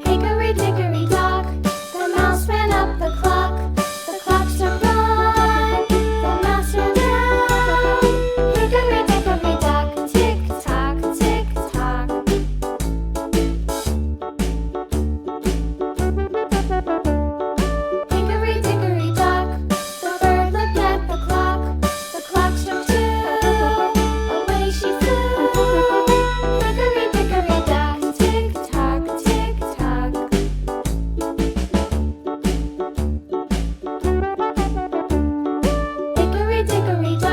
Hickory dickory dock, the mouse ran up the clock. The clock struck one, the mouse ran down. Hickory dickory dock, tick tock, tick tock. Hickory dickory dock, the bird looked at the clock. The clock struck two, away she flew. Hickory dickory dock, tick tock, tick tock. Hickory dickory dock.